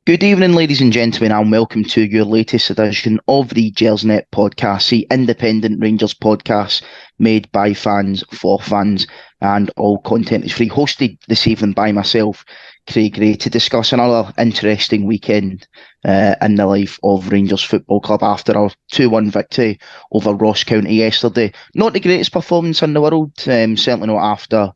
Good evening, ladies and gentlemen, and welcome to your latest edition of the Gersnet Podcast, the independent Rangers podcast made by fans for fans, and all content is free. Hosted this evening by myself, Craig Gray, to discuss another interesting weekend in the life of Rangers Football Club after our 2-1 victory over Ross County yesterday. Not the greatest performance in the world, certainly not after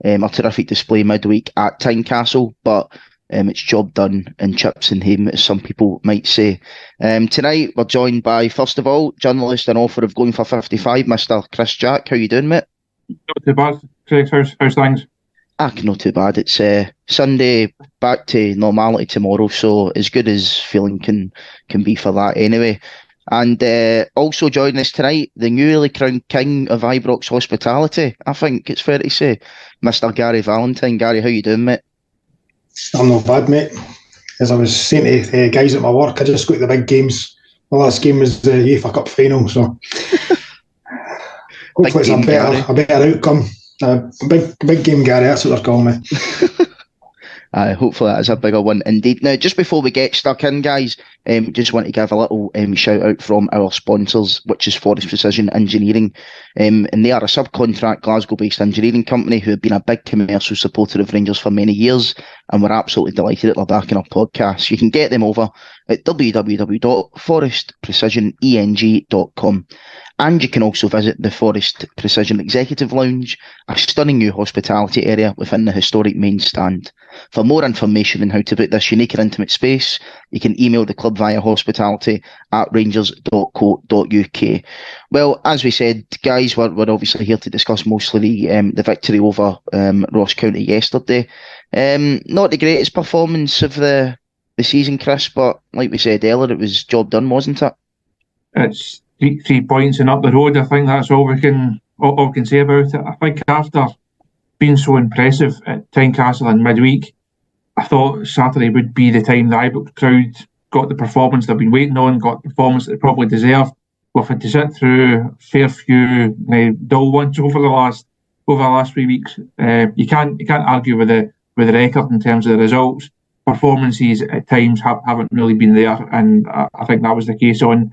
a terrific display midweek at Tynecastle, but it's job done in chips and hame, as some people might say. Tonight, we're joined by, first of all, journalist and author of Going for 55, Mr. Chris Jack. How you doing, mate? Not too bad. Craig, how's things? Not too bad. It's Sunday, back to normality tomorrow, so as good as feeling can be for that anyway. And also joining us tonight, the newly crowned king of Ibrox hospitality, I think it's fair to say, Mr. Gary Valentine. Gary, how you doing, mate? I'm not bad, mate. As I was saying to guys at my work, I just got to the big games. My last game was the UEFA Cup final, so hopefully it's a better outcome. Big game, Gary, that's what they're calling me. Hopefully that is a bigger one indeed. Now, just before we get stuck in, guys, just want to give a little shout out from our sponsors, which is Forest Precision Engineering. And they are a subcontract Glasgow-based engineering company who have been a big commercial supporter of Rangers for many years, and we're absolutely delighted that they're back in our podcast. You can get them over at www.forestprecisioneng.com. And you can also visit the Forest Precision Executive Lounge, a stunning new hospitality area within the historic main stand. For more information on how to book this unique and intimate space, you can email the club via hospitality@rangers.co.uk. Well, as we said, guys, we're obviously here to discuss mostly the victory over Ross County yesterday. Not the greatest performance of the season, Chris, but like we said earlier, it was job done, wasn't it? It's 3 points and up the road. I think that's all we can say about it. I think after being so impressive at Tynecastle in midweek, I thought Saturday would be the time the Ibrox crowd got the performance they've been waiting on, got the performance they probably deserve. We've had to sit through a fair few dull ones over the last 3 weeks. You can't argue with the record in terms of the results. Performances at times haven't really been there, and I think that was the case on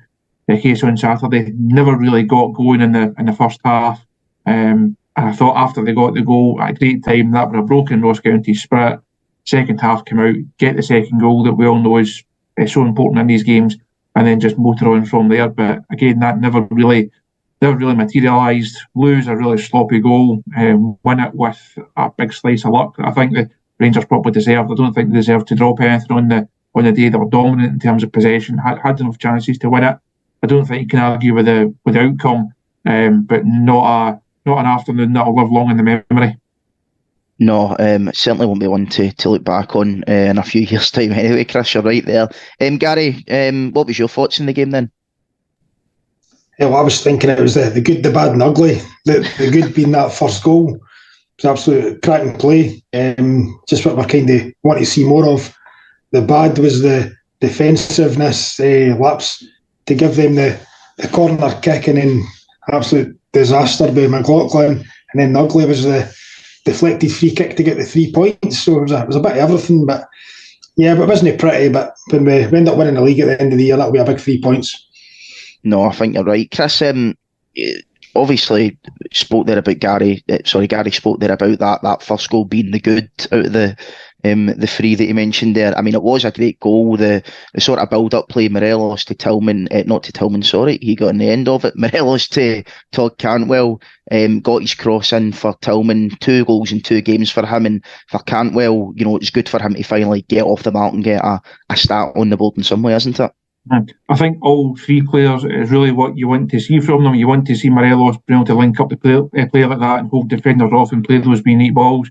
Saturday. Never really got going in the first half. And I thought after they got the goal at a great time, that was a broken Ross County spirit. Second half came out, get the second goal that we all know is so important in these games, and then just motor on from there. But again, that never really materialised. Lose a really sloppy goal, win it with a big slice of luck. I think the Rangers probably deserved. I don't think they deserved to drop anything on the day. They were dominant in terms of possession, had enough chances to win it. I don't think you can argue with the outcome, but not an afternoon that'll live long in the memory. No, it certainly won't be one to look back on in a few years' time anyway, Chris, you're right there. Gary, what was your thoughts in the game then? Yeah, well, I was thinking it was the good, the bad and ugly. The good being that first goal. It was absolute cracking play. Just what we're kind of want to see more of. The bad was the defensiveness lapse to give them the corner kick, and then absolute disaster by McLaughlin, and then the ugly was the deflected free kick to get the 3 points. So it was a bit of everything, but it wasn't pretty. But when we end up winning the league at the end of the year, that'll be a big 3 points. No, I think you're right, Chris. Obviously spoke there about Gary spoke there about that first goal being the good out of the three that you mentioned there. I mean, it was a great goal. The sort of build-up play, Morelos to Tillman, not to Tillman, sorry, he got in the end of it. Morelos to Todd Cantwell, got his cross in for Tillman. 2 goals in 2 games for him, and for Cantwell, it's good for him to finally get off the mark and get a start on the board in some way, isn't it? I think all 3 players is really what you want to see from them. You want to see Morelos being able to link up the player like that and hold defenders off and play those being 8 balls.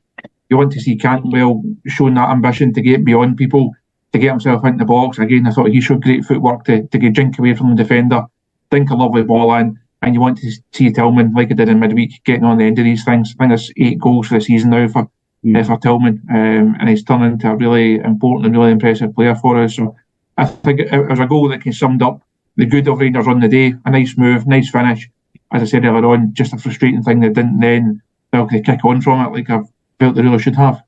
You want to see Cantwell showing that ambition to get beyond people, to get himself into the box. Again, I thought he showed great footwork to get jink away from the defender, dink a lovely ball in, and you want to see Tillman, like I did in midweek, getting on the end of these things. I think there's 8 goals for the season now for Tillman, and he's turned into a really important and really impressive player for us. So I think it was a goal that can summed up the good of Rangers on the day. A nice move, nice finish. As I said earlier on, just a frustrating thing that didn't then kick on from it like I've felt they really should have.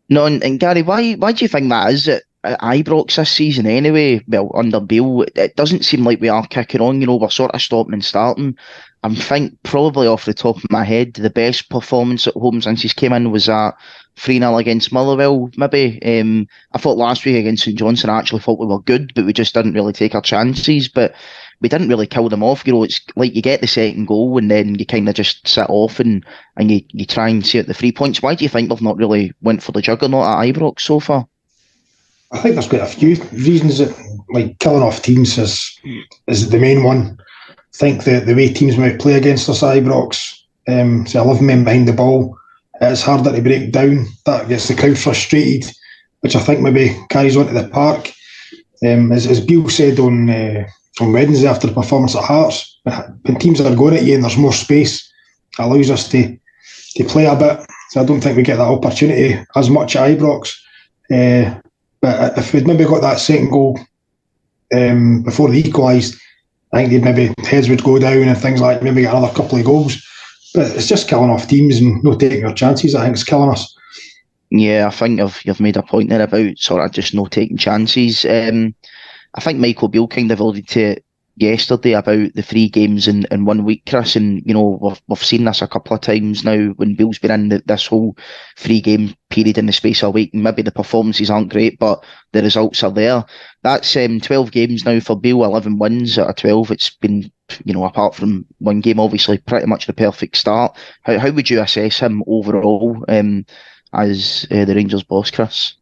No, and Gary, why do you think that is? at Ibrox this season anyway, well, under Beale, it doesn't seem like we are kicking on. We're sort of stopping and starting. I think probably off the top of my head, the best performance at home since he's came in was that 3-0 against Motherwell, maybe. I thought last week against St Johnstone, I actually thought we were good, but we just didn't really take our chances. But we didn't really kill them off. It's like you get the second goal and then you kind of just sit off and you try and see out the 3 points. Why do you think we've not really went for the juggernaut at Ibrox so far? I think there's quite a few reasons that, like, killing off teams is the main one. I think the way teams might play against us at Ibrox, say 11 men behind the ball, it's harder to break down. That gets the crowd frustrated, which I think maybe carries on to the park. As Beale said on Wednesday after the performance at Hearts, when teams are going at you and there's more space, it allows us to play a bit. So I don't think we get that opportunity as much at Ibrox. But if we'd maybe got that second goal before they equalised, I think maybe heads would go down and things like that, maybe get another couple of goals. But it's just killing off teams and not taking your chances. I think it's killing us. Yeah, I think you've made a point there about sort of just not taking chances. I think Michael Beale kind of alluded to it yesterday about the 3 games in 1 week, Chris, and we've seen this a couple of times now when Beale's been in this whole 3-game period in the space of a week, and maybe the performances aren't great, but the results are there. That's 12 games now for Beale, 11 wins out of 12. It's been, apart from 1 game, obviously pretty much the perfect start. How would you assess him overall as the Rangers boss, Chris?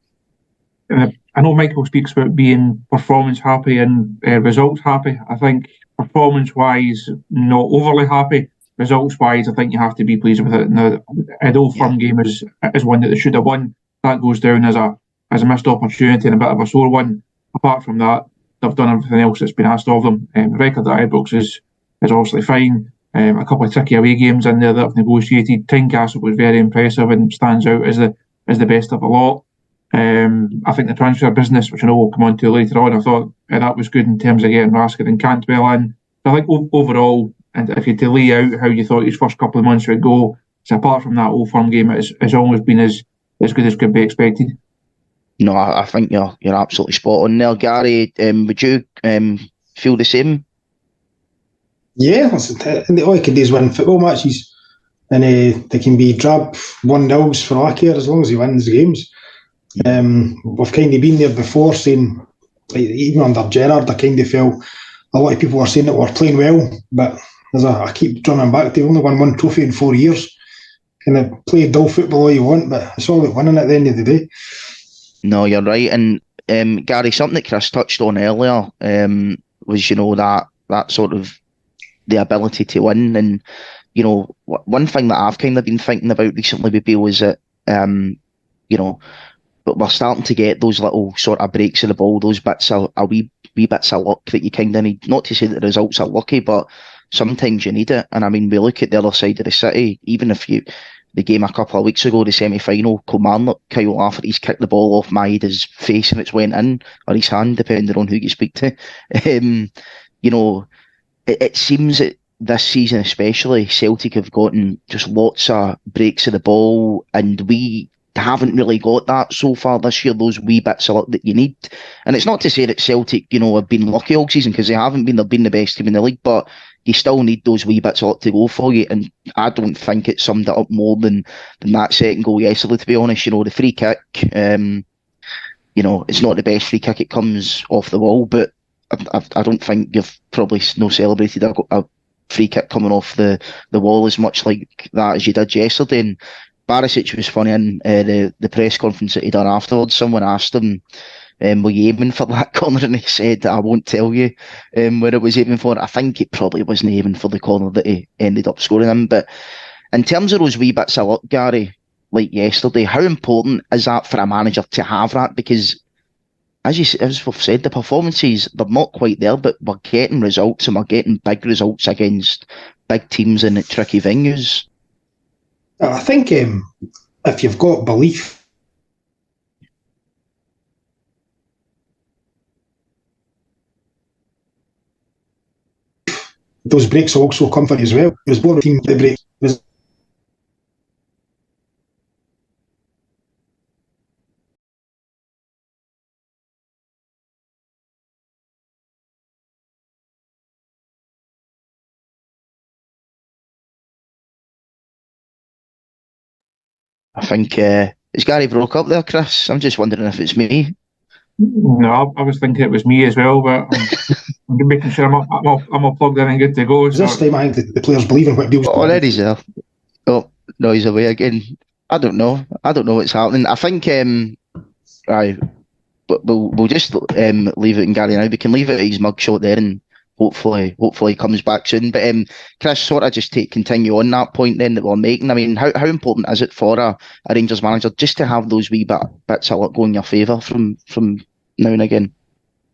I know Michael speaks about being performance happy and results happy. I think performance-wise, not overly happy. Results-wise, I think you have to be pleased with it. Now, an Old Firm game is one that they should have won. That goes down as a missed opportunity and a bit of a sore one. Apart from that, they've done everything else that's been asked of them. The record at Ibrox is obviously fine. A couple of tricky away games in there that have negotiated. Tynecastle was very impressive and stands out as the best of the lot. I think the transfer business, which I know we'll come on to later on, I thought that was good in terms of getting Raskin and Cantwell in. So I think overall, and if you had to lay out how you thought his first couple of months would go, so apart from that Old Firm game, it's always been as good as could be expected. No, I think you're absolutely spot on there, Gary. Would you feel the same? Yeah, all you can do is win football matches, and they can be drab 1-0s for all I care, as long as he wins the games. We've kind of been there before, saying, like, even under Gerrard, I kind of felt a lot of people were saying that we're playing well, but as I keep drumming back, they only won 1 trophy in 4 years. Kind of play dull football all you want, but it's all about winning at the end of the day. No, you're right. And Gary, something that Chris touched on earlier was, that sort of the ability to win. And, one thing that I've kind of been thinking about recently with Beale is that, but we're starting to get those little sort of breaks of the ball, those bits of a wee bits of luck that you kind of need. Not to say that the results are lucky, but sometimes you need it. And I mean, we look at the other side of the city. Even if the game a couple of weeks ago, the semi-final, Kilmarnock, Kyle Lafferty's kicked the ball off Maeda's face and it's went in, or his hand, depending on who you speak to. It seems that this season especially, Celtic have gotten just lots of breaks of the ball, and we haven't really got that so far this year, those wee bits of luck that you need. And it's not to say that Celtic, have been lucky all season, because they haven't been. They've been the best team in the league, but you still need those wee bits of luck to go for you. And I don't think it summed it up more than that second goal yesterday, to be honest. The free kick, it's not the best free kick. It comes off the wall, but I don't think you've probably celebrated a free kick coming off the wall as much like that as you did yesterday. And Barisic was funny in the press conference that he done afterwards. Someone asked him, were you aiming for that corner? And he said, I won't tell you where it was aiming for. I think he probably wasn't aiming for the corner that he ended up scoring in. But in terms of those wee bits of luck, Gary, like yesterday, how important is that for a manager to have that? Because as we've said, the performances, they're not quite there, but we're getting results, and we're getting big results against big teams in tricky venues. I think if you've got belief, those breaks will also come for you as well. It was more a team that breaks. I think is Gary broke up there, Chris? I'm just wondering if it's me. No, I was thinking it was me as well, but I'm making sure I'm all plugged in and good to go. So this time, I think the players believe in what Bill's doing. Already there. Oh no, he's away again. I don't know what's happening. I think right, but we'll just leave it in Gary now. We can leave it at his mugshot there, and hopefully he comes back soon. But Chris, sort of just continue on that point then that we're making. I mean, how important is it for a Rangers manager just to have those wee bits of luck go in your favour from now and again?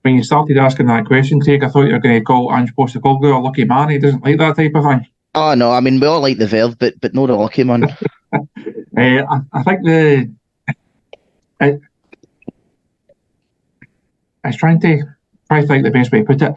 When you started asking that question, Craig, I thought you were going to call Ange Postecoglou a lucky man. He doesn't like that type of thing. Oh no, I mean we all like the verb, but not the lucky man. I think I was trying to think the best way to put it.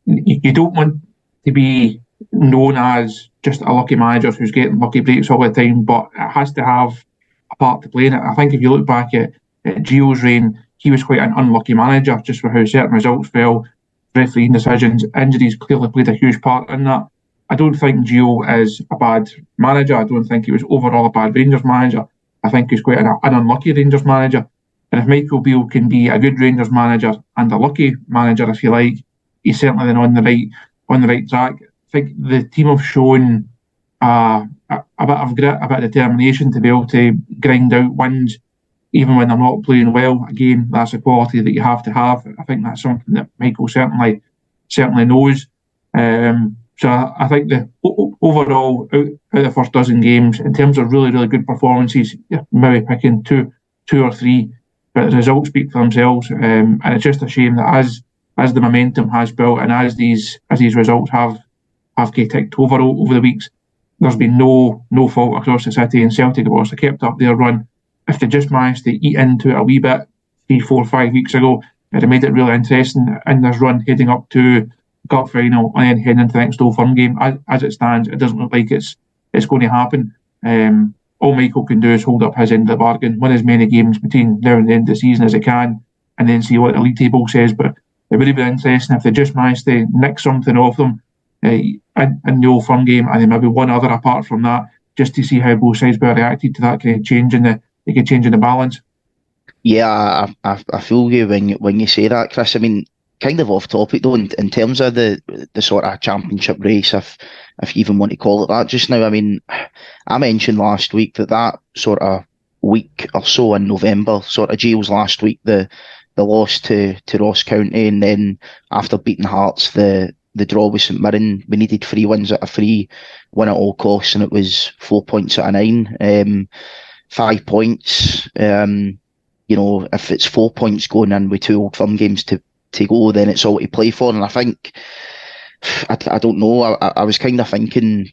You don't want to be known as just a lucky manager who's getting lucky breaks all the time, but it has to have a part to play in it. I think if you look back at Gio's reign, he was quite an unlucky manager just for how certain results fell, refereeing decisions, injuries clearly played a huge part in that. I don't think Gio is a bad manager. I don't think he was overall a bad Rangers manager. I think he's quite an unlucky Rangers manager. And if Michael Beale can be a good Rangers manager and a lucky manager, if you like, he's certainly then on the right track. I think the team have shown a bit of grit, a bit of determination to be able to grind out wins, even when they're not playing well. Again, that's a quality that you have to have. I think that's something that Michael certainly knows. So I think the overall, out of the first dozen games, in terms of really, really good performances, maybe picking two or three, but the results speak for themselves. And it's just a shame that as the momentum has built and as these results have ticked over the weeks, there's been no fault across the city, and Celtic have also kept up their run. If they just managed to eat into it a wee bit 3, 4, 5 weeks ago, it made it really interesting in this run heading up to cup final and then heading into the next Old Firm game. As it stands, it doesn't look like it's going to happen. All Michael can do is hold up his end of the bargain, win as many games between now and the end of the season as he can, and then see what the league table says. But it would be interesting if they just managed to nick something off them in the Old Firm game, and then maybe one other apart from that, just to see how both sides were reacted to that kind of change in the balance. Yeah, I feel you when you say that, Chris. I mean, kind of off topic though, in terms of the sort of championship race, if you even want to call it that just now. I mean, I mentioned last week that sort of week or so in November, sort of Gio's last week, the loss to Ross County, and then after beating Hearts, the draw with St Mirren, we needed 3 wins at a 3 win at all costs, and it was 4 points out of 9. 5 points. If it's 4 points going in with 2 Old Firm games to go, then it's all to play for. And I think, I don't know, I was kind of thinking,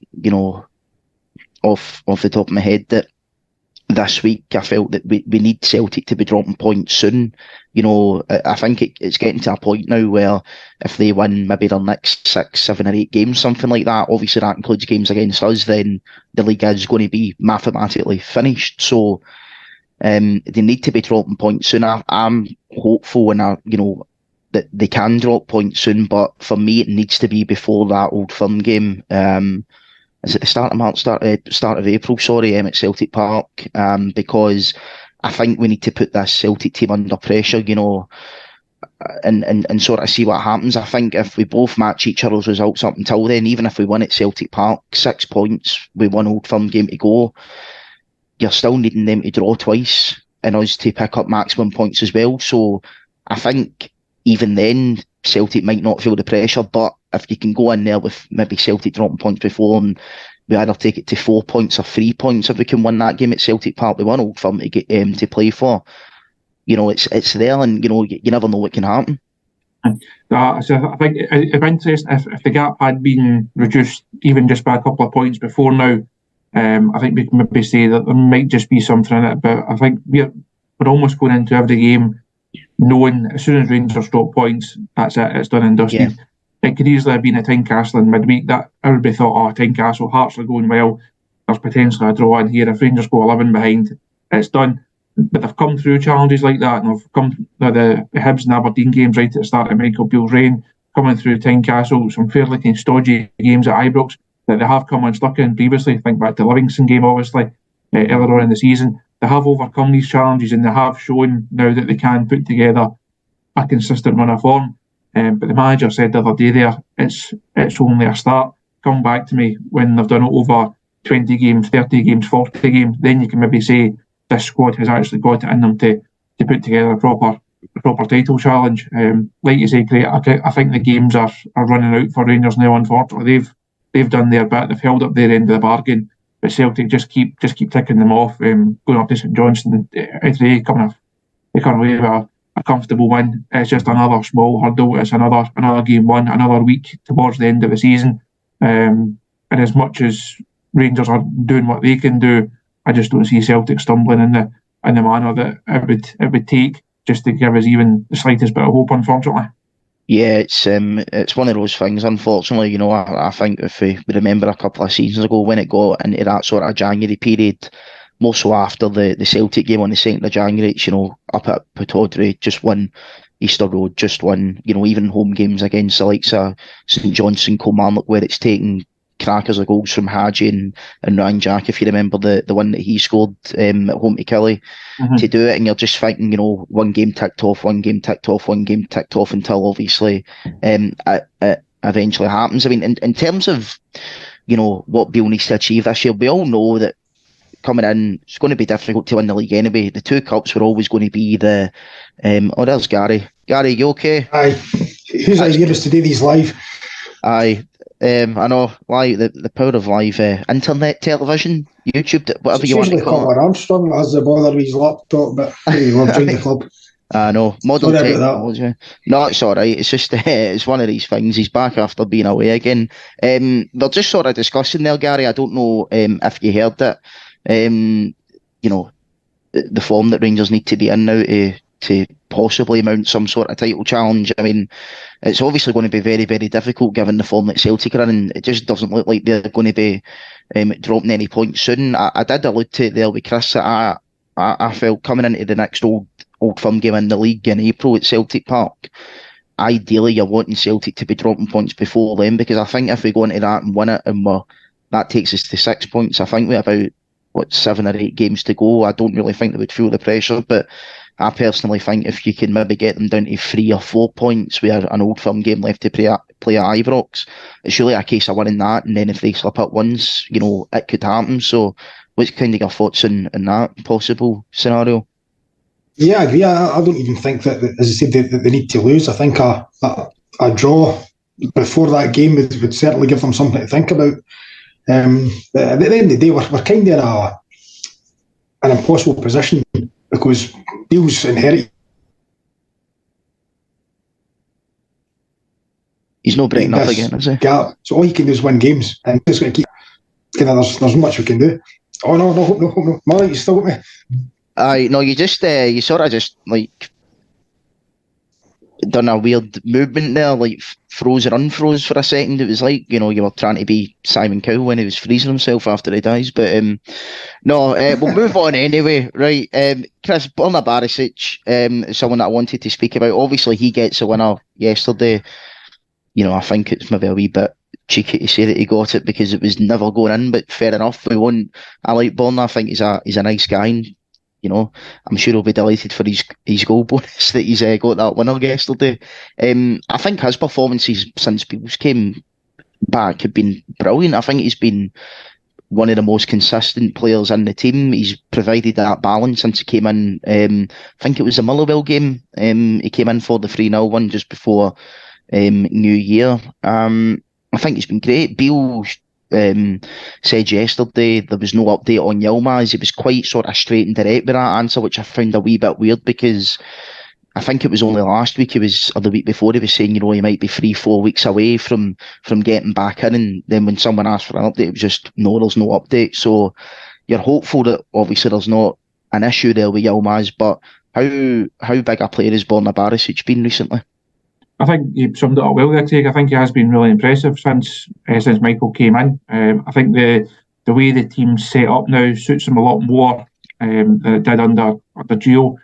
off the top of my head, that this week I felt that we need Celtic to be dropping points soon. I think it's getting to a point now where if they win maybe their next 6, 7 or 8 games, something like that, obviously that includes games against us, then the league is going to be mathematically finished. So they need to be dropping points soon. I'm hopeful that they can drop points soon, but for me it needs to be before that Old Firm game. Is it the start of March, start of April, at Celtic Park, because I think we need to put this Celtic team under pressure, and sort of see what happens. I think if we both match each other's results up until then, even if we win at Celtic Park, 6 points with 1 Old Firm game to go, you're still needing them to draw twice and us to pick up maximum points as well. So I think even then, Celtic might not feel the pressure, but if you can go in there with maybe Celtic dropping points before, and we either take it to 4 points or 3 points if we can win that game at Celtic Park with 1 Old Firm to get to play for, it's there, and you never know what can happen. So I think it'd be interesting if the gap had been reduced even just by a couple of points before now. I think we can maybe say that there might just be something in it, but I think we're almost going into every game knowing as soon as Rangers drop points, that's it, it's done and dusted. Yeah. It could easily have been a Tynecastle in midweek that everybody thought, Tynecastle, Hearts are going well, there's potentially a draw in here. If Rangers go 11 behind, it's done. But they've come through challenges like that, and they've come the Hibs and Aberdeen games right at the start of Michael Beale's reign, coming through Tynecastle, some fairly stodgy games at Ibrox that they have come unstuck in previously. Think back to the Livingston game, obviously. earlier on in the season. They have overcome these challenges and they have shown now that they can put together a consistent run of form. But the manager said the other day there, it's only a start. Come back to me when they've done it over 20 games, 30 games, 40 games, then you can maybe say this squad has actually got it in them to put together a proper title challenge. Like you say, Craig, I think the games are running out for Rangers now. Unfortunately, they've done their bit. They've held up their end of the bargain, but Celtic just keep ticking them off. Going up to St Johnstone today, coming away with a comfortable win. It's just another small hurdle. It's another game won, another week towards the end of the season. And as much as Rangers are doing what they can do, I just don't see Celtic stumbling in the manner that it would take just to give us even the slightest bit of hope, unfortunately. Yeah, it's one of those things, unfortunately. You know, I think if we remember a couple of seasons ago when it got into that sort of January period, more so after the Celtic game on the 2nd of January, it's, you know, up at Pittodrie, just won Easter Road, just won, you know, even home games against the likes of St Johnstone, Kilmarnock, where it's taken crackers of goals from Hadji and Ryan Jack, if you remember the one that he scored at home to Kelly, to do it, and you're just thinking, you know, one game ticked off until obviously it eventually happens. I mean, in terms of, you know, what Beale needs to achieve this year, we all know that coming in, it's going to be difficult to win the league anyway. The two cups were always going to be the there's Gary. Gary, you okay? Aye. Who's idea is to do these live? Aye. I know, live, the power of live internet television, YouTube, whatever you want to call it. Armstrong has the bother with his laptop, but he will join the club. I know, modern technology. No, it's all right. It's just it's one of these things. He's back after being away again. They're just sort of discussing there, Gary. I don't know if you heard it. You know, the form that Rangers need to be in now to possibly mount some sort of title challenge. I mean, it's obviously going to be very, very difficult given the form that Celtic are in, and it just doesn't look like they're going to be dropping any points soon. I did allude to it there with Chris that I felt coming into the next Old Firm game in the league in April at Celtic Park, ideally you're wanting Celtic to be dropping points before then, because I think if we go into that and win it and that takes us to 6 points, I think we're about 7 or 8 games to go. I don't really think they would feel the pressure, but I personally think if you can maybe get them down to 3 or 4 points with an Old Firm game left to play at Ibrox, it's really a case of winning that, and then if they slip up once, you know, it could happen. So what's kind of your thoughts on that possible scenario? Yeah, I agree. I don't even think that, as I said, they need to lose. I think a draw before that game would certainly give them something to think about. But at the end of the day, we're kind of in an impossible position because Beale's inherited. He's not breaking up again, is he? Gap. So all he can do is win games, and just going to keep. There's much we can do. Oh no, Malik, you still with me? No, you sort of just like done a weird movement there, like froze or unfroze for a second. It was like, you know, you were trying to be Simon Cowell when he was freezing himself after he dies. But we'll move on anyway. Right, Chris, Borna Barisic, someone that I wanted to speak about. Obviously, he gets a winner yesterday. You know, I think it's maybe a wee bit cheeky to say that he got it because it was never going in, but fair enough. I like Borna. I think he's a nice guy. And, you know, I'm sure he'll be delighted for his goal bonus that he's got that winner yesterday. I think his performances since Beale's came back have been brilliant. I think he's been one of the most consistent players in the team. He's provided that balance since he came in. I think it was the Motherwell game. He came in for the 3-0 one just before New Year. I think it's been great. Beale said yesterday there was no update on Yilmaz. He was quite sort of straight and direct with that answer, which I found a wee bit weird because I think it was only last week or the week before he was saying, you know, he might be 3-4 weeks away from getting back in, and then when someone asked for an update, it was just no, there's no update. So you're hopeful that obviously there's not an issue there with Yilmaz, but how big a player has Borna Barisic been recently? I think you summed it up well there, Craig. I think he has been really impressive since Michael came in. I think the way the team's set up now suits him a lot more than it did under Gio.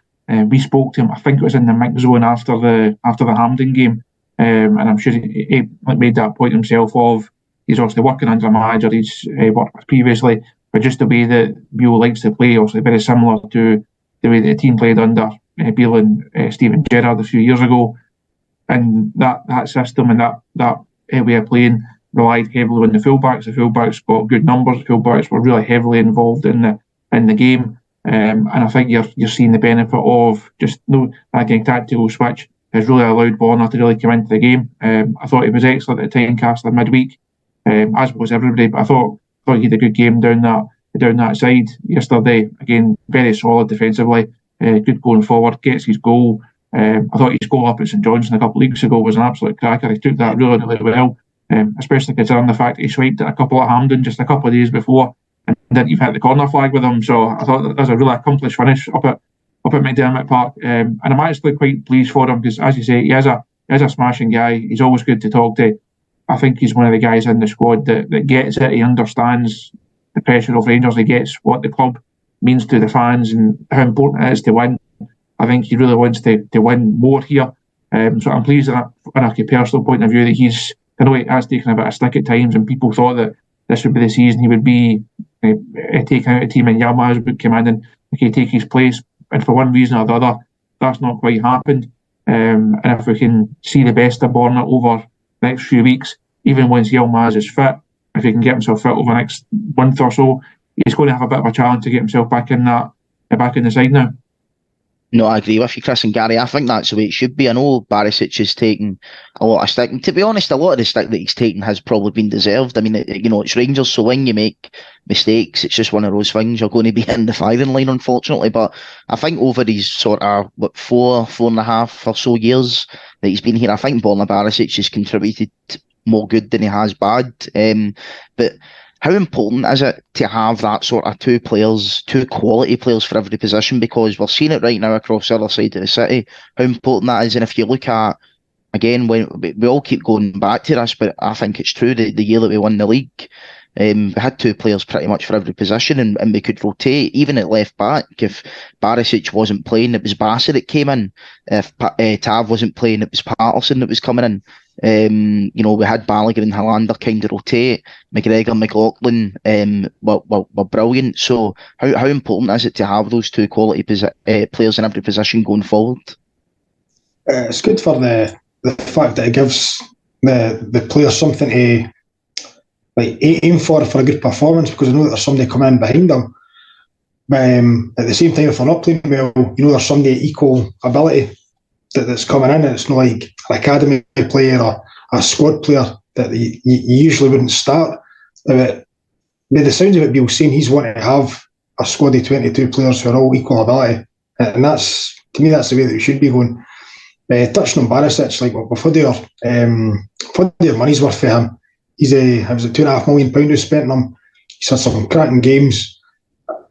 We spoke to him, I think it was in the mix zone after the Hampden game, and I'm sure he made that point himself of he's obviously working under a manager he's worked with previously, but just the way that Beale likes to play, obviously very similar to the way that the team played under Beale and Steven Gerrard a few years ago. And that system and that way of playing relied heavily on the fullbacks. The fullbacks got good numbers. The fullbacks were really heavily involved in the game. And I think you're seeing the benefit of just again, tactical switch has really allowed Borna to really come into the game. I thought he was excellent at Tynecastle midweek, as was everybody. But I thought he had a good game down that side yesterday. Again, very solid defensively, good going forward. Gets his goal. I thought his goal up at St Johnstone a couple of weeks ago was an absolute cracker. He took that really, really well, especially considering the fact he swiped at a couple at Hampden just a couple of days before and didn't even hit the corner flag with him. So I thought that was a really accomplished finish up at McDermott Park. And I'm actually quite pleased for him because, as you say, he is a smashing guy. He's always good to talk to. I think he's one of the guys in the squad that gets it. He understands the pressure of Rangers. He gets what the club means to the fans and how important it is to win. I think he really wants to win more here. So I'm pleased on a personal point of view that I know he has taken a bit of stick at times, and people thought that this would be the season he would be taking out a team and Yilmaz would come in and take his place. And for one reason or the other, that's not quite happened. And if we can see the best of Borna over the next few weeks, even once Yilmaz is fit, if he can get himself fit over the next month or so, he's going to have a bit of a challenge to get himself back in the side now. No, I agree with you, Chris and Gary. I think that's the way it should be. I know Barisic is taking a lot of stick. And to be honest, a lot of the stick that he's taken has probably been deserved. I mean, it's Rangers, so when you make mistakes, it's just one of those things. You're going to be in the firing line, unfortunately. But I think over these sort of 4.5 or so years that he's been here, I think Borna Barisic has contributed more good than he has bad. But how important is it to have that sort of two quality players for every position? Because we're seeing it right now across the other side of the city, how important that is. And if you look at, again, when we all keep going back to this, but I think it's true, the year that we won the league, we had two players pretty much for every position, and we could rotate. Even at left back, if Barisic wasn't playing, it was Bassett that came in. If Tav wasn't playing, it was Patterson that was coming in. We had Balogun and Hollander kind of rotate. McGregor, McLaughlin were brilliant. So how important is it to have those two quality players in every position going forward? It's good for the fact that it gives the players something to aim for a good performance, because I know that there's somebody coming in behind them. But at the same time, if they're not playing well, there's somebody equal ability that's coming in, and it's not like an academy player or a squad player that you usually wouldn't start. But by the sounds of it, Bill's saying he's wanting to have a squad of 22 players who are all equal ability, and that's, to me, that's the way that we should be going. Touching on Barisic, like we've had your money's worth for him. He's it was £2.5 million we spent on him. He's had some cracking games.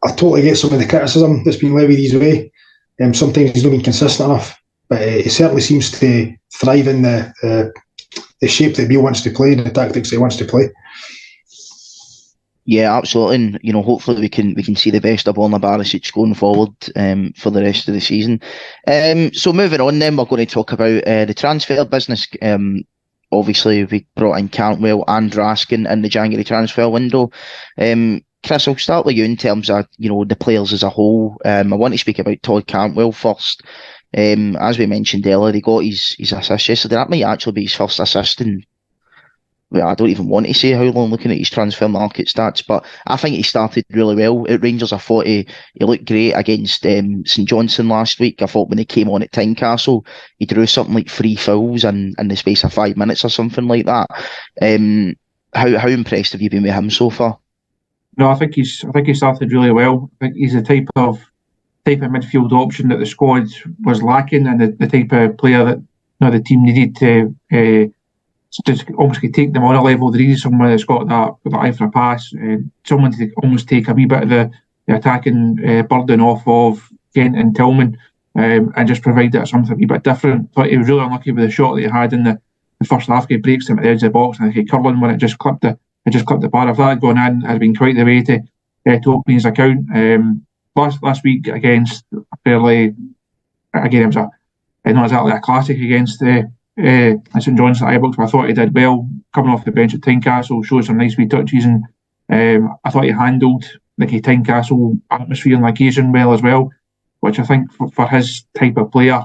I totally get some of the criticism that's been levied his way. Sometimes he's not been consistent enough, but he certainly seems to thrive in the shape that Beale wants to play, the tactics that he wants to play. Yeah, absolutely. And hopefully we can see the best of Borna Barisic going forward for the rest of the season. So moving on, then we're going to talk about the transfer business. Obviously, we brought in Cantwell and Raskin in the January transfer window. Chris, I'll start with you in terms of the players as a whole. I want to speak about Todd Cantwell first. As we mentioned earlier, he got his assist yesterday. That might actually be his first assist in, I don't even want to say how long, looking at his transfer market stats, but I think he started really well at Rangers. I thought he looked great against St Johnstone last week. I thought when he came on at Tynecastle, he drew something like 3 fouls in the space of 5 minutes or something like that. How impressed have you been with him so far? No, I think he started really well. I think he's the type of midfield option that the squad was lacking, and the type of player that the team needed to just almost take them on a level. They needed someone that's got that eye for a pass, someone to almost take a wee bit of the attacking burden off of Kent and Tillman, and just provide that something a wee bit different. But he was really unlucky with the shot that he had in the first half. He breaks him at the edge of the box, and curling when it just clipped the bar. If that had gone in, it had been quite the way to open his account. Last week against fairly, again, it was not exactly a classic against St Johnstone at Ibrox, but I thought he did well coming off the bench at Tynecastle, showed some nice wee touches, and I thought he handled the Tynecastle atmosphere and occasion well as well, which I think for his type of player,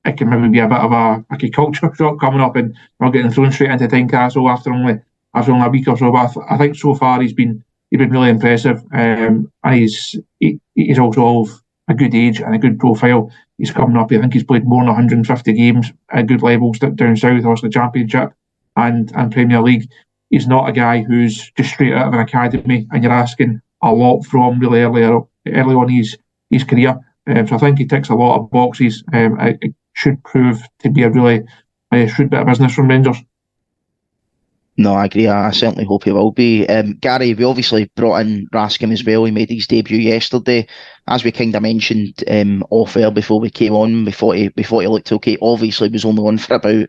it can maybe be a bit of a culture shock coming up and not getting thrown straight into Tynecastle after only a week or so. But I think so far he's been really impressive, and he's also of a good age and a good profile. He's coming up. I think he's played more than 150 games at good levels down south, also the Championship and Premier League. He's not a guy who's just straight out of an academy and you're asking a lot from really early on his career. So I think he ticks a lot of boxes. It should prove to be a really shrewd bit of business from Rangers. No, I agree. I certainly hope he will be. Gary, we obviously brought in Raskin as well. He made his debut yesterday. As we kind of mentioned off air before we came on, before he looked okay. Obviously, he was only on for about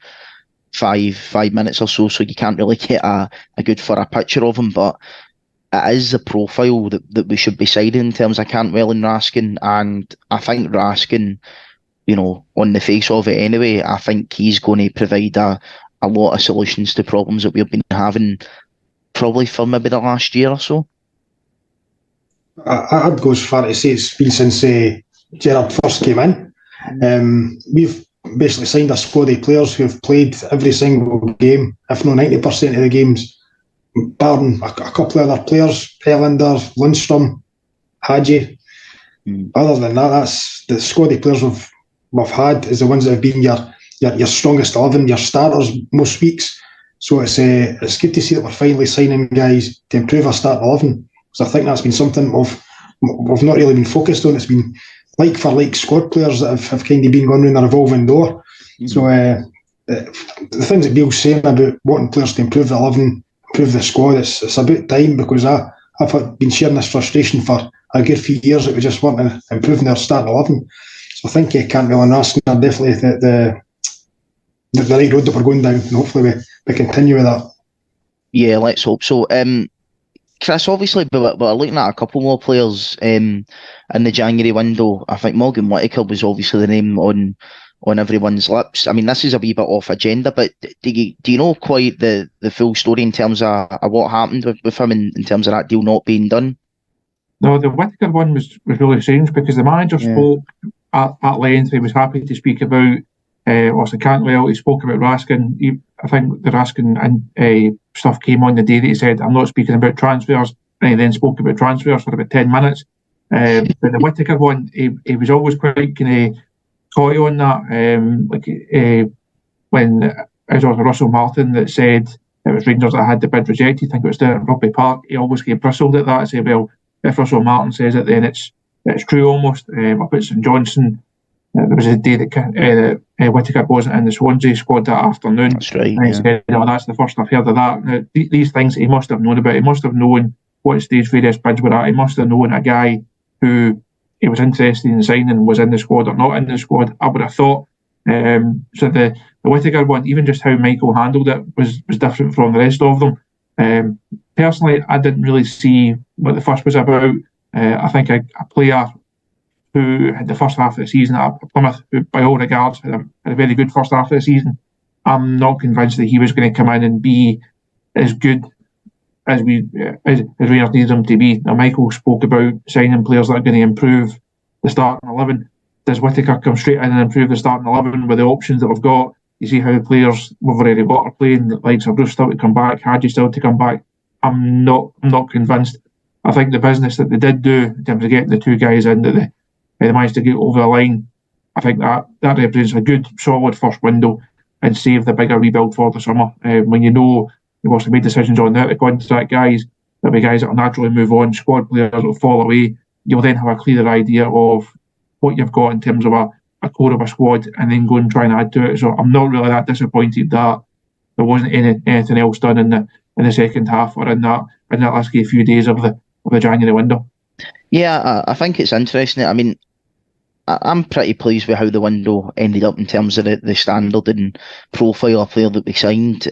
five minutes or so you can't really get a good thorough picture of him. But it is a profile that we should be siding in terms of Cantwell and Raskin. And I think Raskin, on the face of it anyway, I think he's going to provide a lot of solutions to problems that we've been having probably for maybe the last year or so. I'd go as far to say it's been since Gerrard first came in. We've basically signed a squad of players who have played every single game, if not 90% of the games, barring a couple of other players, Elander, Lundstrom, Hadji. Other than that, that's the squad of players we've had is the ones that have been your strongest 11, your starters most weeks. So it's good to see that we're finally signing guys to improve our starting 11. Because I think that's been something we've not really been focused on. It's been like for like squad players that have kind of been going around a revolving door. So the things that Bill's saying about wanting players to improve the 11, improve the squad, it's about time, because I've been sharing this frustration for a good few years that we just weren't improving their starting 11. So I think Cantwell and Raskin are definitely the right road that we're going down, and hopefully we continue with that. Yeah, let's hope so. Chris, obviously, we're looking at a couple more players in the January window. I think Morgan Whittaker was obviously the name on everyone's lips. I mean, this is a wee bit off agenda, but do you know quite the full story in terms of what happened with him in terms of that deal not being done? No, the Whittaker one was really strange because the manager spoke at length. He was happy to speak about also Cantwell. He spoke about Raskin. I think the Raskin and stuff came on the day that he said, "I'm not speaking about transfers," and he then spoke about transfers for about 10 minutes. But the Whittaker one, he was always quite kind of coy on that. When it was Russell Martin that said it was Rangers that had the bid rejected, I think it was down at Rugby Park, he always bristled at that and said, well, if Russell Martin says it, then it's true almost. Up at St Johnstone, there was a day that Whittaker wasn't in the Swansea squad that afternoon. That's right. And he said, that's the first I've heard of that. Now, these things he must have known about. He must have known what stage various bids were at. He must have known a guy who he was interested in signing was in the squad or not in the squad, I would have thought. So the Whittaker one, even just how Michael handled it was different from the rest of them. Personally, I didn't really see what the fuss was about. I think a player who had the first half of the season at Plymouth, who by all regards had a very good first half of the season, I'm not convinced that he was going to come in and be as good as Rangers needed him to be. Now, Michael spoke about signing players that are going to improve the starting 11. Does Whittaker come straight in and improve the starting 11 with the options that we've got? You see how the players we've already got are playing, like Bruce still to come back, Hadji still to come back. I'm not convinced. I think the business that they did do in terms of getting the two guys in that they managed to get over the line, I think that represents a good, solid first window and save the bigger rebuild for the summer. When you know you've also made decisions on the contract guys, there'll be guys that will naturally move on, squad players will fall away. You'll then have a clearer idea of what you've got in terms of a core of a squad and then go and try and add to it. So I'm not really that disappointed that there wasn't anything else done in the second half or in that last few days of the January window. Yeah, I think it's interesting. I mean, I'm pretty pleased with how the window ended up in terms of the standard and profile of player that we signed.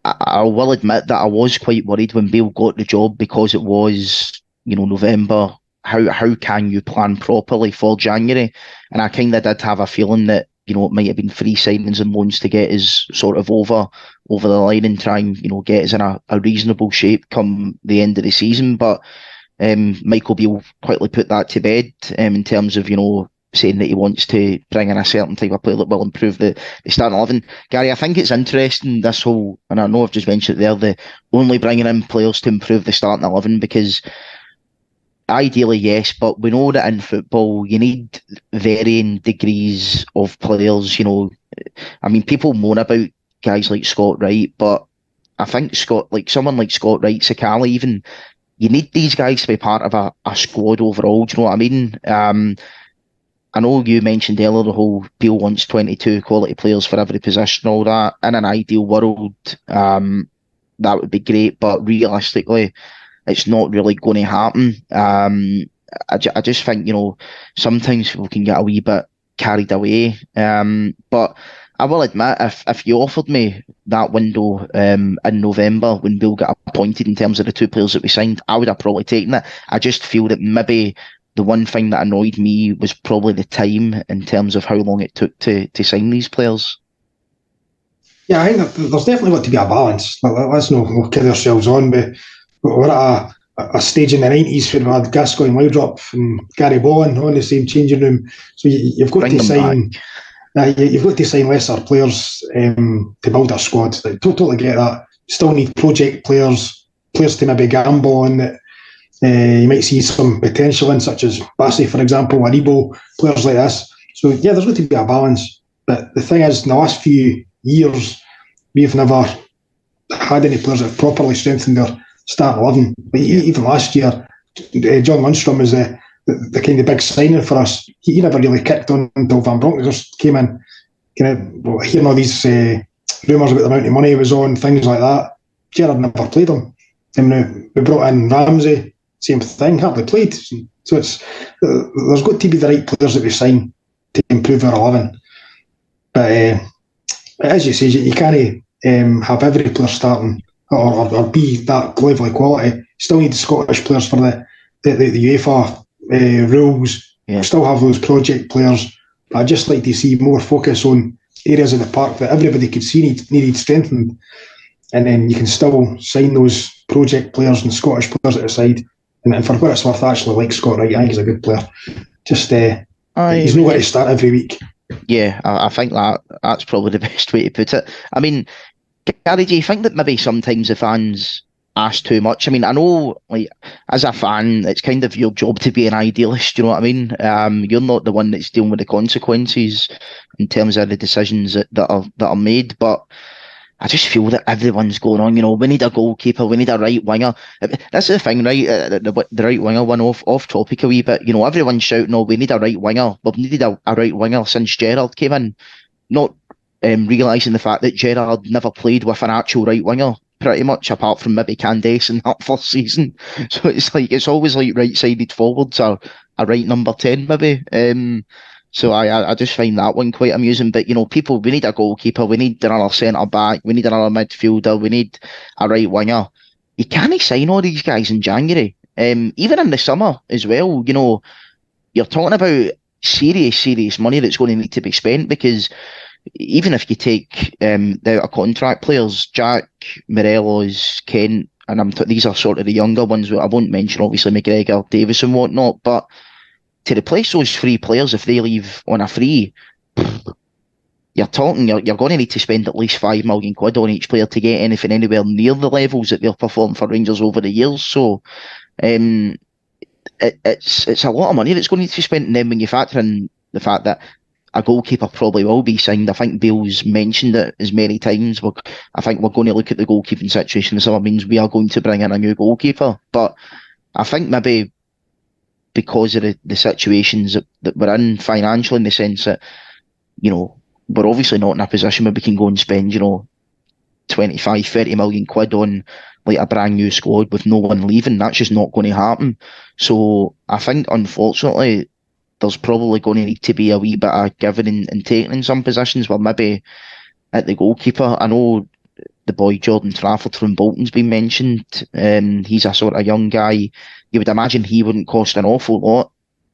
I will admit that I was quite worried when Bale got the job because it was, November. How can you plan properly for January? And I kind of did have a feeling that, it might have been free signings and loans to get us sort of over the line and try and, get us in a reasonable shape come the end of the season. But Michael Beale quickly put that to bed in terms of, saying that he wants to bring in a certain type of player that will improve the starting 11. Gary, I think it's interesting, this whole, and I know I've just mentioned it there, the only bringing in players to improve the starting 11, because ideally, yes, but we know that in football you need varying degrees of players. I mean, people moan about guys like Scott Wright, but I think someone like Scott Wright, Sakala even, you need these guys to be part of a squad overall. Do you know what I mean? I know you mentioned earlier the whole Beale wants 22 quality players for every position, all that. In an ideal world, that would be great, but realistically, it's not really going to happen. I just think, sometimes people can get a wee bit carried away. But I will admit, if you offered me that window in November when Beale got appointed in terms of the two players that we signed, I would have probably taken it. I just feel that maybe the one thing that annoyed me was probably the time in terms of how long it took to sign these players. Yeah, I think there's definitely got to be a balance. Let's not kid ourselves on. We're at a stage in the 90s where we had Gascoigne, Laudrup and Gary Bowen on the same changing room. So you've got to sign... you've got to sign lesser players to build a squad. Totally get that. Still need project players to maybe gamble on that. You might see some potential in, such as Bassey, for example, Aribo, players like this. So, yeah, there's going to be a balance. But the thing is, in the last few years, we've never had any players that have properly strengthened their starting 11. But even last year, John Lundstrom was the kind of big signing for us. He never really kicked on until Van Bronckhorst just came in. Hearing all these rumours about the amount of money he was on, things like that. Gerrard never played him. And we brought in Ramsey. Same thing, hardly played. So there's got to be the right players that we sign to improve our 11. But as you say, you can't have every player starting or be that level of quality. You still need Scottish players for the UEFA rules. Yeah. Still have those project players. I'd just like to see more focus on areas of the park that everybody could see needed strengthened. And then you can still sign those project players and Scottish players at the side. And for what it's worth, I actually like Scott Wright. I think he's a good player. Just he's not going to start every week. Yeah, I think that's probably the best way to put it. I mean, Gary, do you think that maybe sometimes the fans ask too much? I mean, I know, as a fan, it's kind of your job to be an idealist. You know what I mean? You're not the one that's dealing with the consequences in terms of the decisions that are made, but I just feel that everyone's going on, we need a goalkeeper, we need a right winger. That's the thing, right? The right winger one off topic a wee bit. Everyone's shouting, we need a right winger. We've needed a right winger since Gerrard came in. Not realising the fact that Gerrard never played with an actual right winger, pretty much, apart from maybe Candace in that first season. So it's always like right-sided forwards or a right number 10 maybe. So I just find that one quite amusing. But, we need a goalkeeper, we need another centre-back, we need another midfielder, we need a right winger. You can't sign all these guys in January. Even in the summer as well, you're talking about serious money that's going to need to be spent, because even if you take the out-of-contract players, Jack, Morelos, Kent, and these are sort of the younger ones, I won't mention obviously McGregor, Davis and whatnot, but to replace those free players, if they leave on a free, you're going to need to spend at least £5 million on each player to get anything anywhere near the levels that they've performed for Rangers over the years. So it's a lot of money that's going to need to be spent. And then when you factor in the fact that a goalkeeper probably will be signed, I think Bale's mentioned it as many times. I think we're going to look at the goalkeeping situation. The summer means we are going to bring in a new goalkeeper. But I think maybe because of the situations that we're in financially, in the sense that, we're obviously not in a position where we can go and spend, 25, 30 million quid on a brand new squad with no one leaving. That's just not going to happen. So I think, unfortunately, there's probably going to need to be a wee bit of giving and taking in some positions, where maybe at the goalkeeper, I know the boy Jordan Trafford from Bolton's been mentioned. He's a sort of young guy. You would imagine he wouldn't cost an awful lot.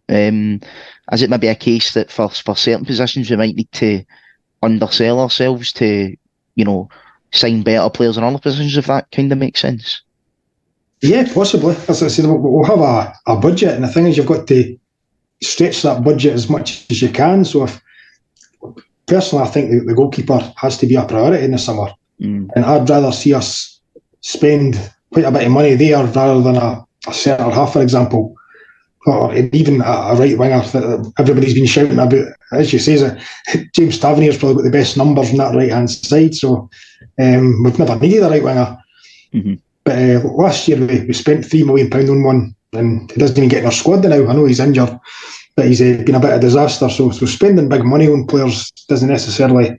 Is it maybe a case that for certain positions we might need to undersell ourselves to, sign better players in other positions, if that kind of makes sense? Yeah, possibly. As I said, we'll have a budget, and the thing is, you've got to stretch that budget as much as you can. So, if personally, I think the goalkeeper has to be a priority in the summer, and I'd rather see us spend quite a bit of money there rather than a centre half, for example, or even a right winger that everybody's been shouting about. As you say, James Tavernier's probably got the best numbers on that right hand side, so we've never needed a right winger. Mm-hmm. But last year we spent £3 million on one, and he doesn't even get in our squad now. I know he's injured, but he's been a bit of a disaster. So spending big money on players doesn't necessarily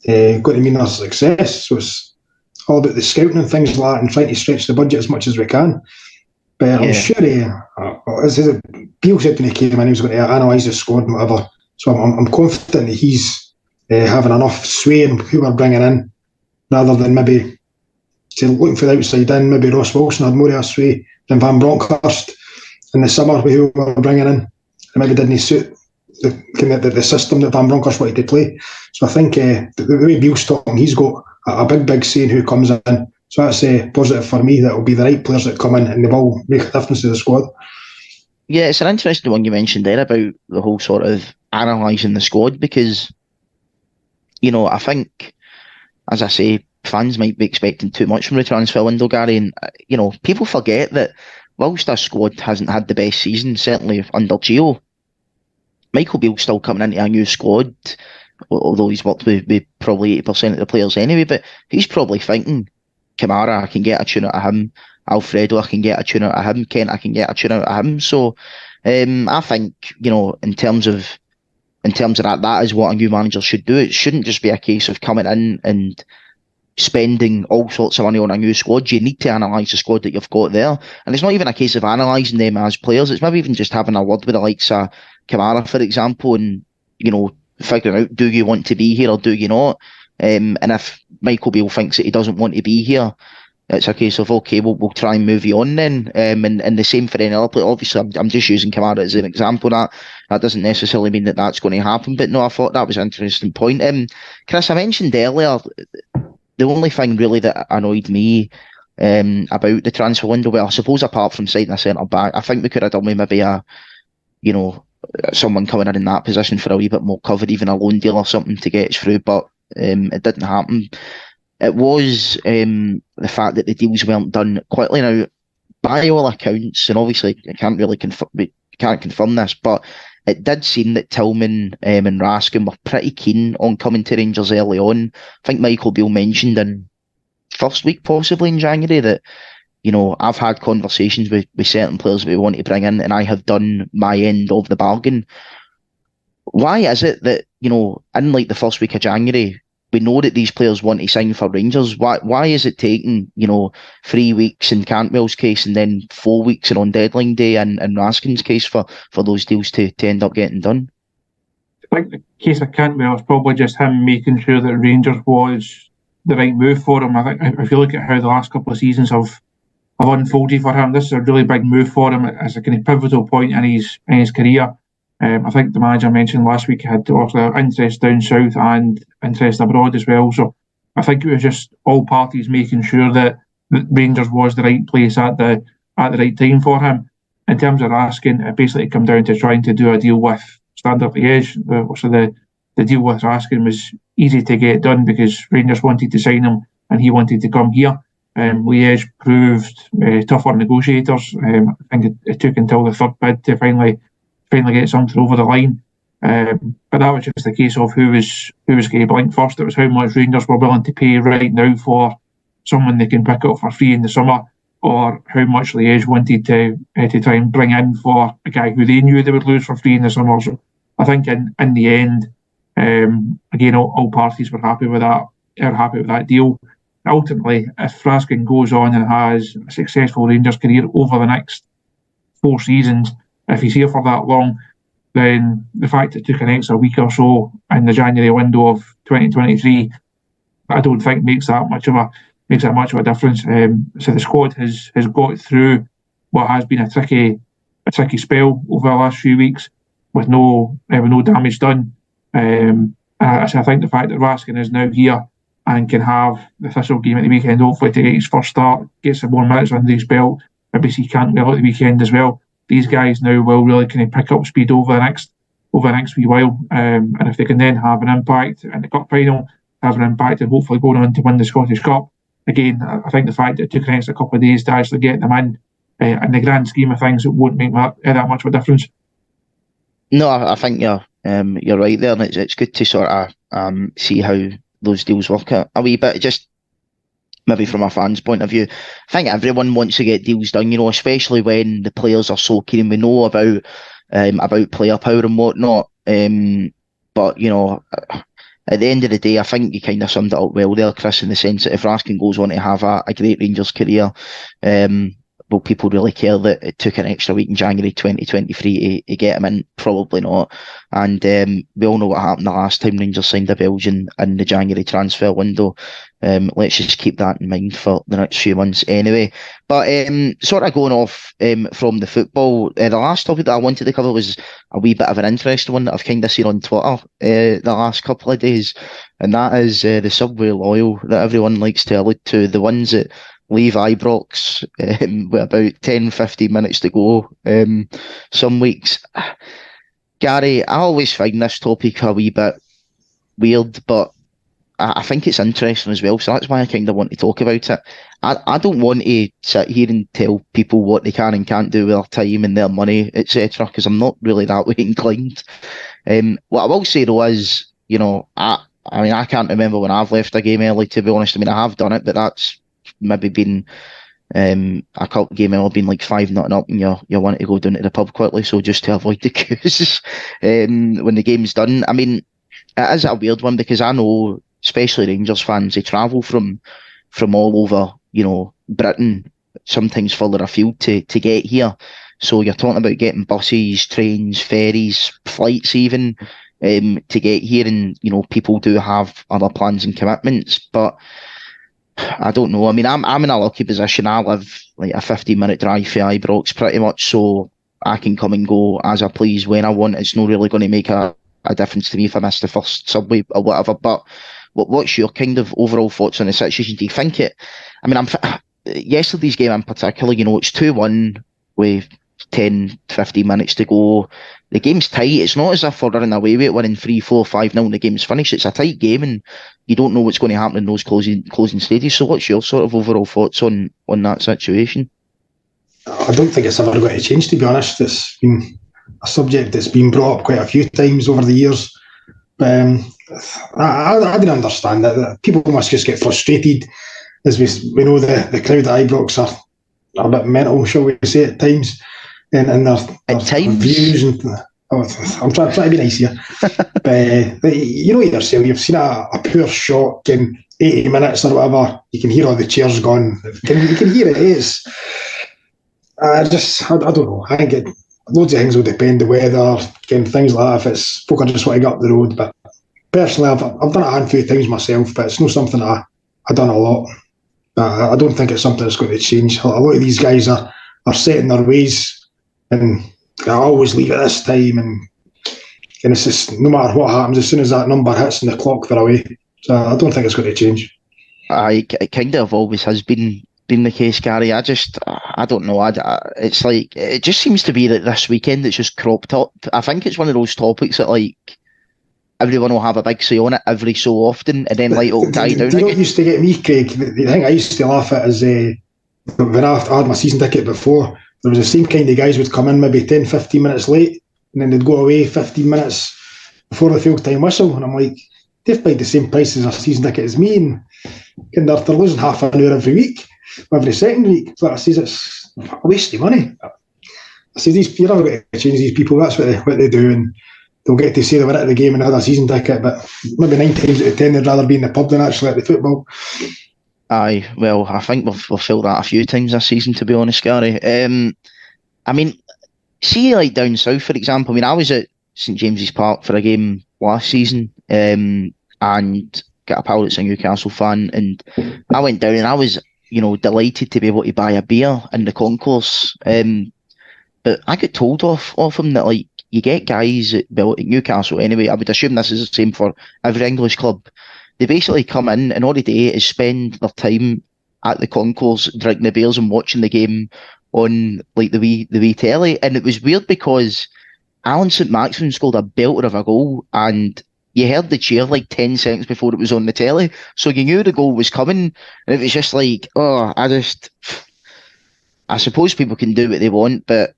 got to mean their success. So it's all about the scouting and things like that, and trying to stretch the budget as much as we can. But I'm sure as Beale said when he came in, he was going to analyse the squad and whatever. So I'm confident that he's having enough sway in who we're bringing in, rather than maybe looking for the outside in. Maybe Ross Wilson had more of a sway than Van Bronckhorst in the summer with who we're bringing in. And maybe didn't suit the system that Van Bronckhorst wanted to play. So I think the way Beale's talking, he's got a big say in who comes in. So that's positive for me. That will be the right players that come in, and they will make a difference to the squad. Yeah, it's an interesting one you mentioned there about the whole sort of analysing the squad, because, I think, as I say, fans might be expecting too much from the transfer window, Gary, and people forget that whilst our squad hasn't had the best season, certainly under Gio, Michael Beale's still coming into a new squad, although he's worked with probably 80% of the players anyway, but he's probably thinking, Kamara, I can get a tune out of him. Alfredo, I can get a tune out of him. Kent, I can get a tune out of him. So I think, in terms of that is what a new manager should do. It shouldn't just be a case of coming in and spending all sorts of money on a new squad. You need to analyse the squad that you've got there. And it's not even a case of analysing them as players. It's maybe even just having a word with the likes of Kamara, for example, and, figuring out, do you want to be here or do you not? And if Michael Beale thinks that he doesn't want to be here, it's a case of, okay, we'll try and move you on then. And the same for any other player. Obviously, I'm just using Kamara as an example. That doesn't necessarily mean that that's going to happen. But no, I thought that was an interesting point. Chris, I mentioned earlier, the only thing really that annoyed me about the transfer window, well, I suppose apart from signing a centre back, I think we could have done with maybe someone coming in that position for a wee bit more cover, even a loan deal or something to get us through. But it didn't happen. It was the fact that the deals weren't done quickly. Now, by all accounts, and obviously I can't really confirm this, but it did seem that Tillman and Raskin were pretty keen on coming to Rangers early on. I think Michael Beale mentioned in first week, possibly in January, that I've had conversations with certain players that we want to bring in, and I have done my end of the bargain. Why is it that, in like the first week of January, we know that these players want to sign for Rangers? Why is it taking, 3 weeks in Cantwell's case and then 4 weeks on deadline day in Raskin's case for those deals to end up getting done? I think the case of Cantwell is probably just him making sure that Rangers was the right move for him. I think if you look at how the last couple of seasons have unfolded for him, this is a really big move for him. It's a kind of pivotal point in his career. I think the manager mentioned last week he had also interest down south and interest abroad as well. So I think it was just all parties making sure that Rangers was the right place at the right time for him. In terms of Raskin, it basically come down to trying to do a deal with Standard Liège. So the deal with Raskin was easy to get done because Rangers wanted to sign him and he wanted to come here. Liège proved tougher negotiators. I think it took until the third bid to finally get something over the line. But that was just a case of who was going to blink first. It was how much Rangers were willing to pay right now for someone they can pick up for free in the summer, or how much Liège wanted to try and bring in for a guy who they knew they would lose for free in the summer. So I think in the end, again, all parties were happy with that deal. Ultimately, if Raskin goes on and has a successful Rangers career over the next 4 seasons, if he's here for that long, then the fact it took an extra week or so in the January window of 2023, I don't think makes that much of a difference. So the squad has got through what has been a tricky spell over the last few weeks with no damage done. I think the fact that Raskin is now here and can have the Thistle game at the weekend, hopefully to get his first start, get some more minutes under his belt, maybe see Cantwell at the weekend as well. These guys now will really kind of pick up speed over the next wee while, and if they can then have an impact in the cup final, have an impact and hopefully going on to win the Scottish Cup. Again, I think the fact that it took an extra couple of days to actually get them in the grand scheme of things, it won't make that much of a difference. No, I think you're right there, and it's good to sort of see how those deals work a wee bit. Just maybe from a fan's point of view, I think everyone wants to get deals done, especially when the players are so keen. We know about player power and whatnot, but at the end of the day, I think you kind of summed it up well there, Chris, in the sense that if Raskin goes on to have a great Rangers career, will people really care that it took an extra week in January 2023 to get him in? Probably not. And we all know what happened the last time Rangers signed a Belgian in the January transfer window. Let's just keep that in mind for the next few months anyway. But sort of going off from the football, the last topic that I wanted to cover was a wee bit of an interesting one that I've kind of seen on Twitter the last couple of days, and that is the Subway loyal that everyone likes to allude to, the ones that leave Ibrox with about 10-15 minutes to go some weeks. Gary, I always find this topic a wee bit weird, but I think it's interesting as well, so that's why I kind of want to talk about it. I don't want to sit here and tell people what they can and can't do with their time and their money, etc., because I'm not really that way inclined. What I will say though is, I can't remember when I've left a game early, to be honest. I have done it, but that's maybe been a cup game early, been like 5-0 up, and you want to go down to the pub quickly, so just to avoid the queues when the game's done. It is a weird one, because I know, especially Rangers fans, they travel from all over, Britain, sometimes further afield to get here. So you're talking about getting buses, trains, ferries, flights even, to get here, and people do have other plans and commitments. But I don't know. I'm in a lucky position. I live like a 15-minute drive from Ibrox pretty much, so I can come and go as I please when I want. It's not really going to make a difference to me if I miss the first Subway or whatever. But what's your kind of overall thoughts on the situation? Do you think it... yesterday's game in particular, it's 2-1 with 10-15 minutes to go. The game's tight. It's not as if we're running away with it, winning 3-4, 5-0 and the game's finished. It's a tight game, and you don't know what's going to happen in those closing stages. So what's your sort of overall thoughts on that situation? I don't think it's ever going to change, to be honest. It's been a subject that's been brought up quite a few times over the years. But I didn't understand that. People must just get frustrated, as we know the crowd at Ibrox are a bit mental, shall we say, at times. And their views, and I'm trying to be nice here. But yourself, you've seen a poor shot in 80 minutes or whatever. You can hear all the cheers gone. You can hear it. I don't know. I think loads of things will depend the weather, things like that. If it's folk are just want to get up the road. But personally, I've done it a handful of times myself, but it's not something I've done a lot. I don't think it's something that's going to change. A lot of these guys are set in their ways. And I always leave at this time, and it's just, no matter what happens, as soon as that number hits in the clock, they're away. So I don't think it's going to change. It kind of always has been the case, Gary. I don't know. It's like, it just seems to be that this weekend it's just cropped up. I think it's one of those topics that everyone will have a big say on it every so often, and then it'll die down. You know what used to get me, Craig? The thing I used to laugh at is when I had my season ticket before, there was the same kind of guys would come in maybe 10-15 minutes late, and then they'd go away 15 minutes before the full-time whistle. And I'm like, they've paid the same price as a season ticket as me, and they're losing half an hour every week, every second week. So I says, it's a waste of money. I says, you're never going to change these people. That's what they do, and they'll get to say they were at the game and had a season ticket, but maybe 9 times out of 10 they'd rather be in the pub than actually at the football. Aye, well, I think we've felt that a few times this season, to be honest, Gary. See, down south, for example, I was at St James's Park for a game last season, and got a pal that's a Newcastle fan, and I went down and I was, delighted to be able to buy a beer in the concourse. But I got told off him that, you get guys at Newcastle anyway, I would assume this is the same for every English club. They basically come in and all they do is spend their time at the concourse drinking the beers and watching the game on like the wee telly, and it was weird because Alan St Maximin scored a belter of a goal, and you heard the cheer like 10 seconds before it was on the telly, so you knew the goal was coming, and it was just like, I suppose people can do what they want, but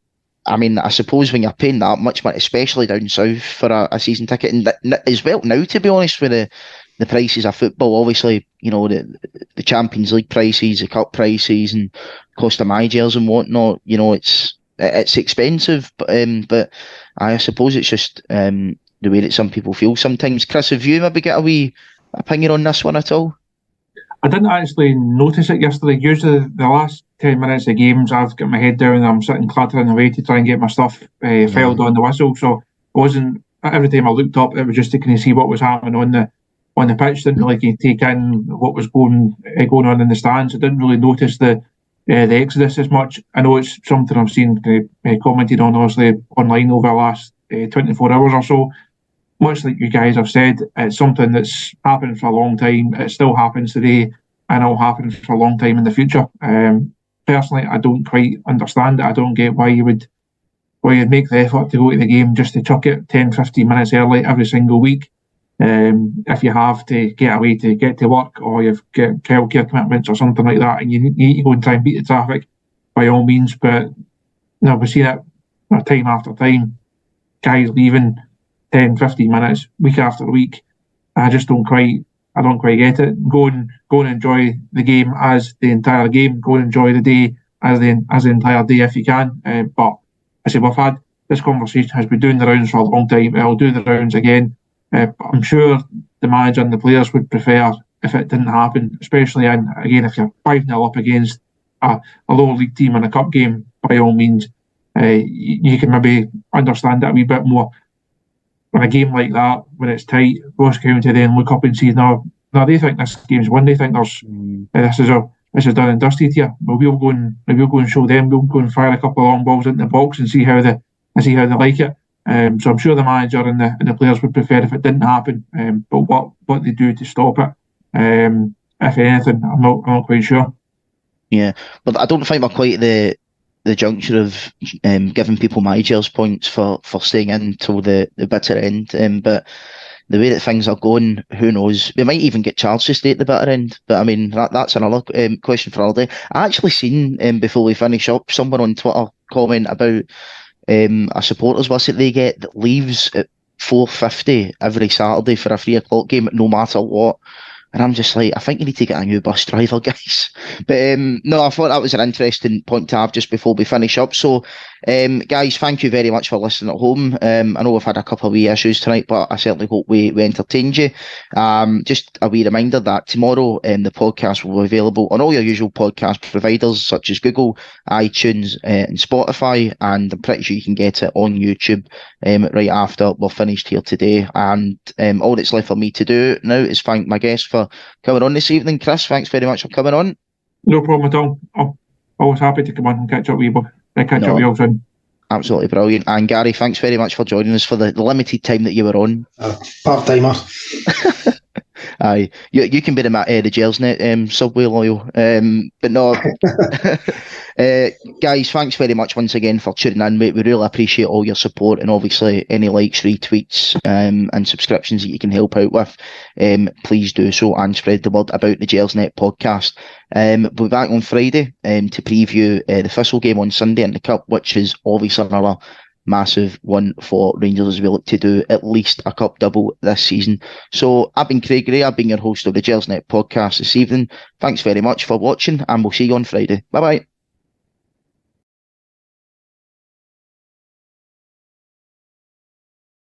I mean, I suppose when you're paying that much money, especially down south for a season ticket, and as well now, to be honest, with the prices of football, obviously, you know, the Champions League prices, the cup prices, and cost of my jails and whatnot, you know, it's expensive, but I suppose it's just the way that some people feel sometimes. Chris, have you maybe got a wee opinion on this one at all? I didn't actually notice it yesterday. Usually the last 10 minutes of games, I've got my head down and I'm sitting clattering away to try and get my stuff filed on the whistle. So it wasn't, every time I looked up, it was just to kind of see what was happening on the pitch. Didn't really take in what was going on in the stands. I didn't really notice the exodus as much. I know it's something I've seen commented on, obviously, online over the last 24 hours or so. Much like you guys have said, it's something that's happened for a long time. It still happens today, and it'll happen for a long time in the future. Personally, I don't quite understand it. I don't get why you'd make the effort to go to the game just to chuck it 10, 15 minutes early every single week. If you have to get away to get to work, or you've got childcare commitments or something like that, and you need to go and try and beat the traffic, by all means. But no, we've seen it time after time. Guys leaving 10, 15 minutes week after week. I don't quite get it. Go and enjoy the game as the entire game. Go and enjoy the day as the entire day if you can. But I say, we've had this conversation, has been doing the rounds for a long time. It'll do the rounds again. I'm sure the manager and the players would prefer if it didn't happen, especially again if you're 5-0 up against a lower league team in a cup game. By all means, you can maybe understand it a wee bit more. In a game like that, when it's tight, Ross County then look up and see, no, they think this game's won. They think this is done and dusted here. But we'll go and show them. We'll go and fire a couple of long balls into the box and see how they like it. So I'm sure the manager and the players would prefer if it didn't happen. But what they do to stop it, if anything, I'm not quite sure. Yeah, but I don't think we're quite at the juncture of giving people my jails points for staying in till the bitter end. But the way that things are going, who knows? We might even get charged to stay at the bitter end. But I mean, that's another question for another day. I actually seen, before we finish up, someone on Twitter comment about a supporters list that they get that leaves at 4:50 every Saturday for a 3 o'clock game, no matter what. And I'm just like, I think you need to get a new bus driver, guys. But no, I thought that was an interesting point to have just before we finish up. So, guys, thank you very much for listening at home. I know we've had a couple of wee issues tonight, but I certainly hope we entertained you. Just a wee reminder that tomorrow the podcast will be available on all your usual podcast providers, such as Google, iTunes, and Spotify. And I'm pretty sure you can get it on YouTube right after we're finished here today. And all that's left for me to do now is thank my guests for coming on this evening. Chris, thanks very much for coming on. No problem at all. I'm always happy to come on and catch up with you. Catch up with you all soon. Absolutely brilliant. And Gary, thanks very much for joining us for the limited time that you were on. Part-timer. Aye, you can be the Gersnet Subway loyal. But no, guys, thanks very much once again for tuning in. We really appreciate all your support, and obviously any likes, retweets, and subscriptions that you can help out with. Please do so and spread the word about the Gersnet podcast. We'll be back on Friday to preview the Thistle game on Sunday in the Cup, which is obviously another massive one for Rangers as we look to do at least a cup double this season. So I've been Craig Gray, I've been your host of the Gersnet podcast this evening. Thanks very much for watching, and we'll see you on Friday. Bye bye.